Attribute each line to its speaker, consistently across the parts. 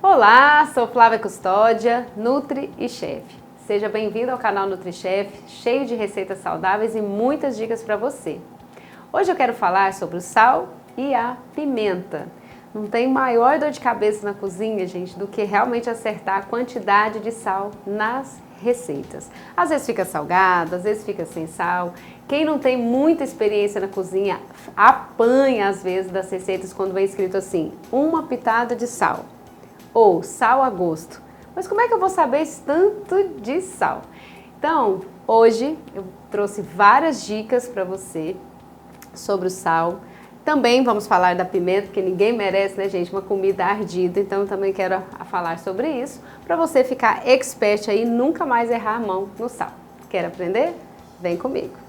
Speaker 1: Olá, sou Flávia Custódia, Nutri e Chefe. Seja bem-vindo ao canal Nutri Chef, cheio de receitas saudáveis e muitas dicas para você. Hoje eu quero falar sobre o sal e a pimenta. Não tem maior dor de cabeça na cozinha, gente, do que realmente acertar a quantidade de sal nas receitas. Às vezes fica salgado, às vezes fica sem sal. Quem não tem muita experiência na cozinha apanha às vezes das receitas quando vem escrito assim, uma pitada de sal ou sal a gosto. Mas como é que eu vou saber esse tanto de sal? Então, hoje eu trouxe várias dicas para você sobre o sal. Também vamos falar da pimenta, porque ninguém merece, né, gente, uma comida ardida. Então, eu também quero falar sobre isso, para você ficar expert aí e nunca mais errar a mão no sal. Quer aprender? Vem comigo!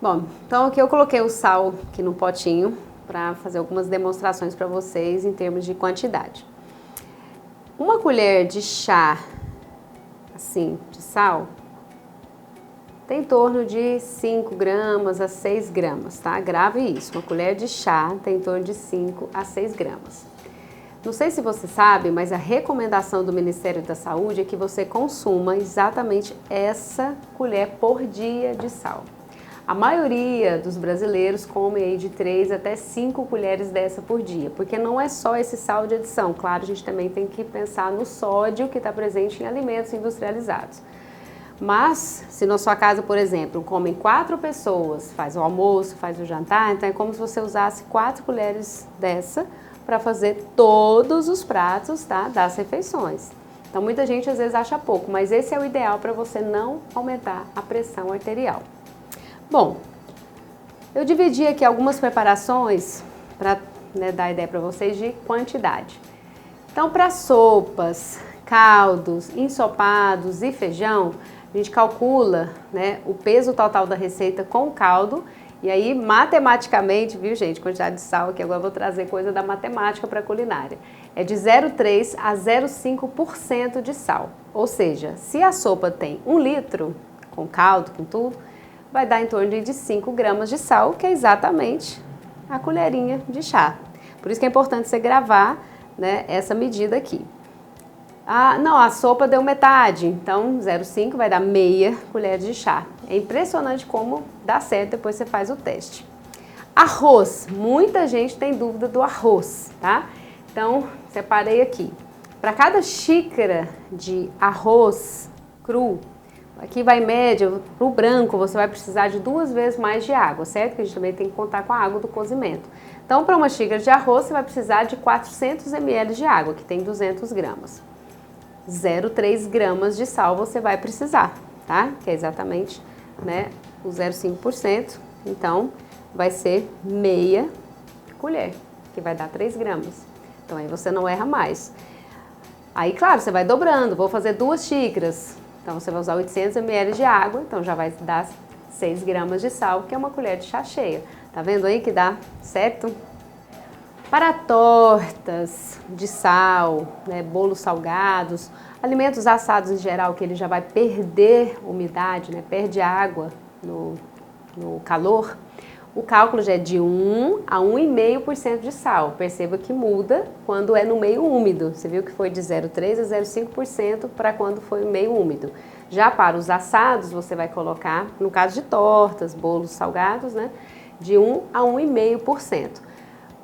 Speaker 1: Bom, então aqui eu coloquei o sal aqui no potinho para fazer algumas demonstrações para vocês em termos de quantidade. Uma colher de chá, assim, de sal, tem em torno de 5 gramas a 6 gramas, tá? Grave isso, uma colher de chá tem em torno de 5 a 6 gramas. Não sei se você sabe, mas a recomendação do Ministério da Saúde é que você consuma exatamente essa colher por dia de sal. A maioria dos brasileiros come aí de 3 até 5 colheres dessa por dia, porque não é só esse sal de adição. Claro, a gente também tem que pensar no sódio que está presente em alimentos industrializados. Mas, se na sua casa, por exemplo, comem 4 pessoas, faz o almoço, faz o jantar, então é como se você usasse 4 colheres dessa para fazer todos os pratos, tá, das refeições. Então, muita gente às vezes acha pouco, mas esse é o ideal para você não aumentar a pressão arterial. Bom, eu dividi aqui algumas preparações para dar ideia para vocês de quantidade. Então, para sopas, caldos, ensopados e feijão, a gente calcula, né, o peso total da receita com o caldo e aí matematicamente, viu, gente, quantidade de sal aqui, agora eu vou trazer coisa da matemática para a culinária. É de 0,3 a 0,5% de sal. Ou seja, se a sopa tem 1 litro, com caldo, com tudo, vai dar em torno de 5 gramas de sal, que é exatamente a colherinha de chá. Por isso que é importante você gravar, né, essa medida aqui. Ah, não, a sopa deu metade, então 0,5 vai dar meia colher de chá. É impressionante como dá certo, depois você faz o teste. Arroz, muita gente tem dúvida do arroz, tá? Então, separei aqui. Para cada xícara de arroz cru, aqui vai em média, para o branco você vai precisar de 2 vezes mais de água, certo? Que a gente também tem que contar com a água do cozimento. Então, para uma xícara de arroz, você vai precisar de 400 ml de água, que tem 200 gramas. 0,3 gramas de sal você vai precisar, tá? Que é exatamente, né, o 0,5%. Então, vai ser meia colher, que vai dar 3 gramas. Então, aí você não erra mais. Aí, claro, você vai dobrando. Vou fazer 2 xícaras. Então, você vai usar 800 ml de água, então já vai dar 6 gramas de sal, que é uma colher de chá cheia. Tá vendo aí que dá certo? Para tortas de sal, né, bolos salgados, alimentos assados em geral, que ele já vai perder umidade, né, perde água no calor, o cálculo já é de 1 a 1,5% de sal. Perceba que muda quando é no meio úmido. Você viu que foi de 0,3 a 0,5% para quando foi meio úmido. Já para os assados, você vai colocar, no caso de tortas, bolos salgados, né, de 1 a 1,5%.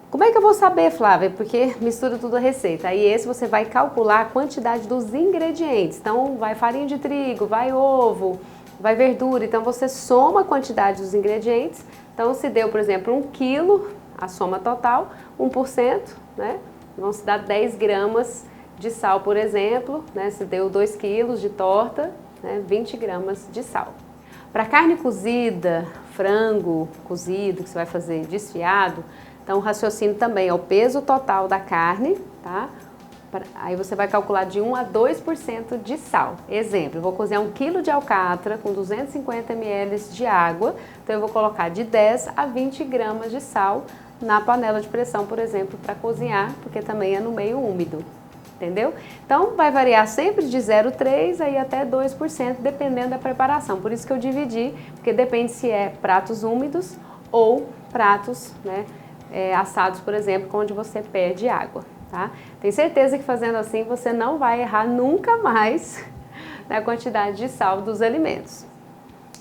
Speaker 1: Como é que eu vou saber, Flávia? Porque mistura tudo a receita. Aí esse você vai calcular a quantidade dos ingredientes. Então, vai farinha de trigo, vai ovo, vai verdura. Então, você soma a quantidade dos ingredientes. Então, se deu, por exemplo, 1 quilo, a soma total, 1%, né? Vão se dar 10 gramas de sal, por exemplo, né? Se deu 2 quilos de torta, né? 20 gramas de sal. Para carne cozida, frango cozido, que você vai fazer desfiado, então o raciocínio também é o peso total da carne, tá? Aí você vai calcular de 1 a 2% de sal. Exemplo, eu vou cozinhar 1 quilo de alcatra com 250 ml de água, então eu vou colocar de 10 a 20 gramas de sal na panela de pressão, por exemplo, para cozinhar, porque também é no meio úmido. entendeu? Então vai variar sempre de 0,3% aí até 2%, dependendo da preparação. Por isso que eu dividi, porque depende se é pratos úmidos ou pratos, né, assados, por exemplo, onde você perde água, tá? Tenho certeza que fazendo assim você não vai errar nunca mais na quantidade de sal dos alimentos.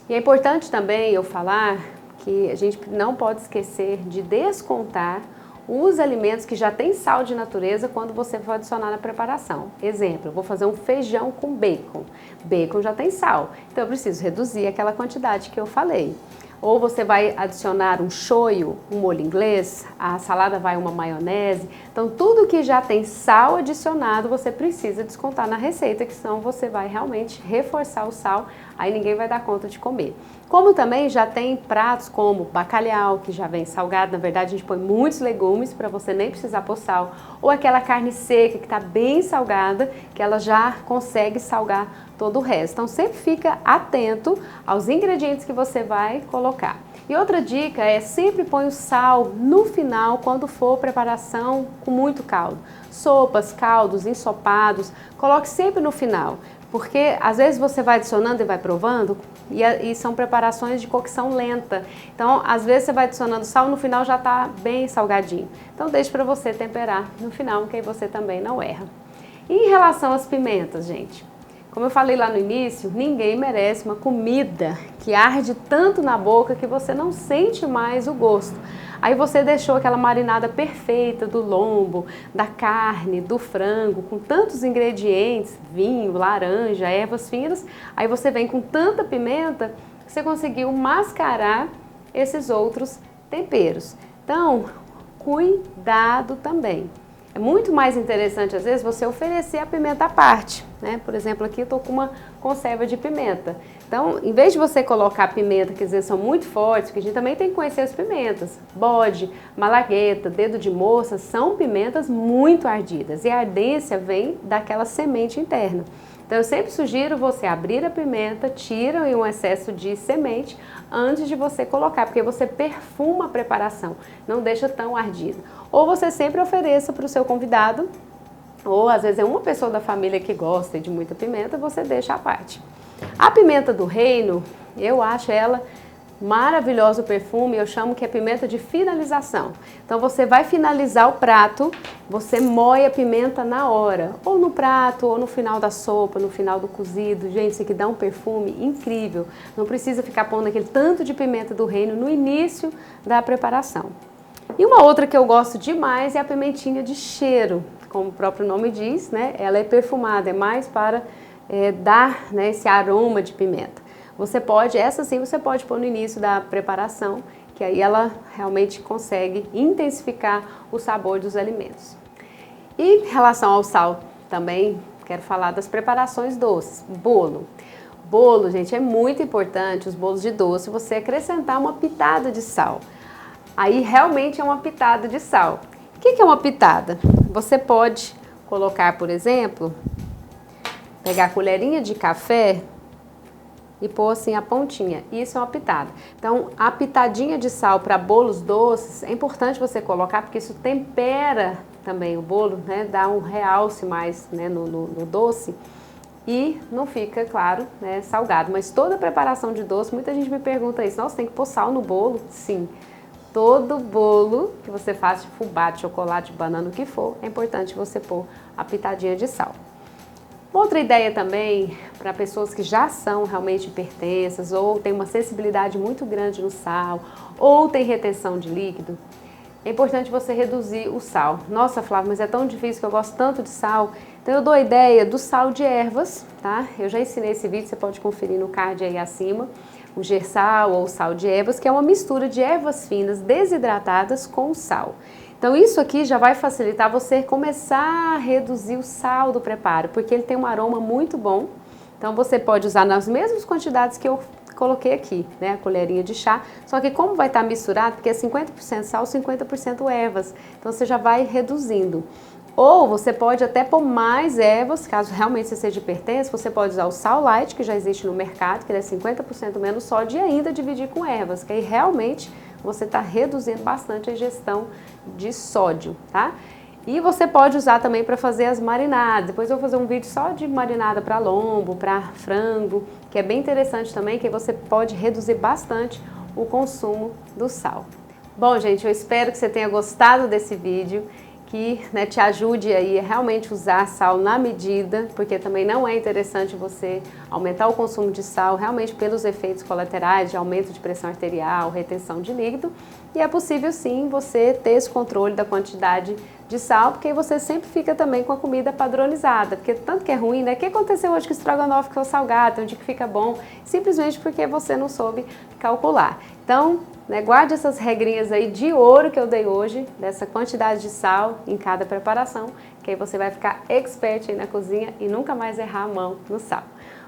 Speaker 1: E é importante também eu falar que a gente não pode esquecer de descontar os alimentos que já têm sal de natureza quando você for adicionar na preparação. Exemplo, eu vou fazer um feijão com bacon. Bacon já tem sal, então eu preciso reduzir aquela quantidade que eu falei. Ou você vai adicionar um shoyu, um molho inglês, a salada vai uma maionese. Então tudo que já tem sal adicionado você precisa descontar na receita, que senão você vai realmente reforçar o sal, aí ninguém vai dar conta de comer. Como também já tem pratos como bacalhau, que já vem salgado, na verdade a gente põe muitos legumes para você nem precisar pôr sal, ou aquela carne seca que está bem salgada, que ela já consegue salgar todo o resto. Então sempre fica atento aos ingredientes que você vai colocar. E outra dica é sempre põe o sal no final quando for preparação com muito caldo. Sopas, caldos, ensopados, coloque sempre no final. Porque às vezes você vai adicionando e vai provando e são preparações de cocção lenta. Então, às vezes você vai adicionando sal, no final já está bem salgadinho. Então, deixe para você temperar no final, que aí você também não erra. E em relação às pimentas, gente, como eu falei lá no início, ninguém merece uma comida que arde tanto na boca que você não sente mais o gosto. Aí você deixou aquela marinada perfeita do lombo, da carne, do frango, com tantos ingredientes, vinho, laranja, ervas finas, aí você vem com tanta pimenta que você conseguiu mascarar esses outros temperos. Então, cuidado também. É muito mais interessante, às vezes, você oferecer a pimenta à parte, né? Por exemplo, aqui eu estou com uma conserva de pimenta. Então, em vez de você colocar a pimenta, que às vezes são muito fortes, porque a gente também tem que conhecer as pimentas. Bode, malagueta, dedo de moça, são pimentas muito ardidas. E a ardência vem daquela semente interna. Então, eu sempre sugiro você abrir a pimenta, tira um excesso de semente antes de você colocar, porque você perfuma a preparação, não deixa tão ardida. Ou você sempre ofereça para o seu convidado, ou às vezes é uma pessoa da família que gosta de muita pimenta, você deixa à parte. A pimenta do reino, eu acho ela maravilhosa o perfume, eu chamo que é pimenta de finalização. Então você vai finalizar o prato, você moe a pimenta na hora, ou no prato, ou no final da sopa, no final do cozido. Gente, isso aqui dá um perfume incrível. Não precisa ficar pondo aquele tanto de pimenta do reino no início da preparação. E uma outra que eu gosto demais é a pimentinha de cheiro, como o próprio nome diz, né? Ela é perfumada, é mais para dar, né, esse aroma de pimenta. Você pode, essa sim você pode pôr no início da preparação, que aí ela realmente consegue intensificar o sabor dos alimentos. E em relação ao sal também, quero falar das preparações doces. Bolo. Bolo, gente, é muito importante, os bolos de doce, você acrescentar uma pitada de sal. Aí realmente é uma pitada de sal. O que é uma pitada? Você pode colocar, por exemplo, pegar a colherinha de café e pôr assim a pontinha. Isso é uma pitada. Então, a pitadinha de sal para bolos doces é importante você colocar, porque isso tempera também o bolo, né? Dá um realce mais, né, no doce e não fica, claro, né, salgado. Mas toda preparação de doce, muita gente me pergunta isso. Nossa, tem que pôr sal no bolo? Sim. Todo bolo que você faz de fubá, de chocolate, de banana, o que for, é importante você pôr a pitadinha de sal. Outra ideia também, para pessoas que já são realmente hipertensas, ou tem uma sensibilidade muito grande no sal, ou tem retenção de líquido, é importante você reduzir o sal. Nossa, Flávia, mas é tão difícil que eu gosto tanto de sal. Então eu dou a ideia do sal de ervas, tá? Eu já ensinei esse vídeo, você pode conferir no card aí acima. O gersal ou sal de ervas, que é uma mistura de ervas finas desidratadas com sal. Então isso aqui já vai facilitar você começar a reduzir o sal do preparo, porque ele tem um aroma muito bom. Então você pode usar nas mesmas quantidades que eu coloquei aqui, né, a colherinha de chá, só que como vai estar misturado, porque é 50% sal, 50% ervas, então você já vai reduzindo. Ou você pode até pôr mais ervas, caso realmente você seja hipertenso, você pode usar o sal light, que já existe no mercado, que ele é 50% menos sódio, e ainda dividir com ervas, que aí realmente você está reduzindo bastante a ingestão de sódio, tá? E você pode usar também para fazer as marinadas. Depois eu vou fazer um vídeo só de marinada para lombo, para frango, que é bem interessante também, que você pode reduzir bastante o consumo do sal. Bom, gente, eu espero que você tenha gostado desse vídeo, que te ajude aí a realmente usar sal na medida, porque também não é interessante você aumentar o consumo de sal realmente pelos efeitos colaterais de aumento de pressão arterial, retenção de líquido, e é possível sim você ter esse controle da quantidade de sal, porque aí você sempre fica também com a comida padronizada, porque tanto que é ruim, né? O que aconteceu hoje que o estrogonofe ficou salgado, tem um dia que fica bom, simplesmente porque você não soube calcular. Então, guarde essas regrinhas aí de ouro que eu dei hoje, dessa quantidade de sal em cada preparação, que aí você vai ficar expert aí na cozinha e nunca mais errar a mão no sal.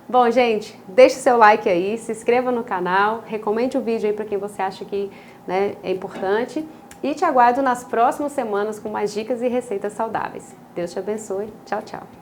Speaker 1: Bom, gente, deixe seu like aí, se inscreva no canal, recomende o vídeo aí para quem você acha que é importante e te aguardo nas próximas semanas com mais dicas e receitas saudáveis. Deus te abençoe. Tchau, tchau.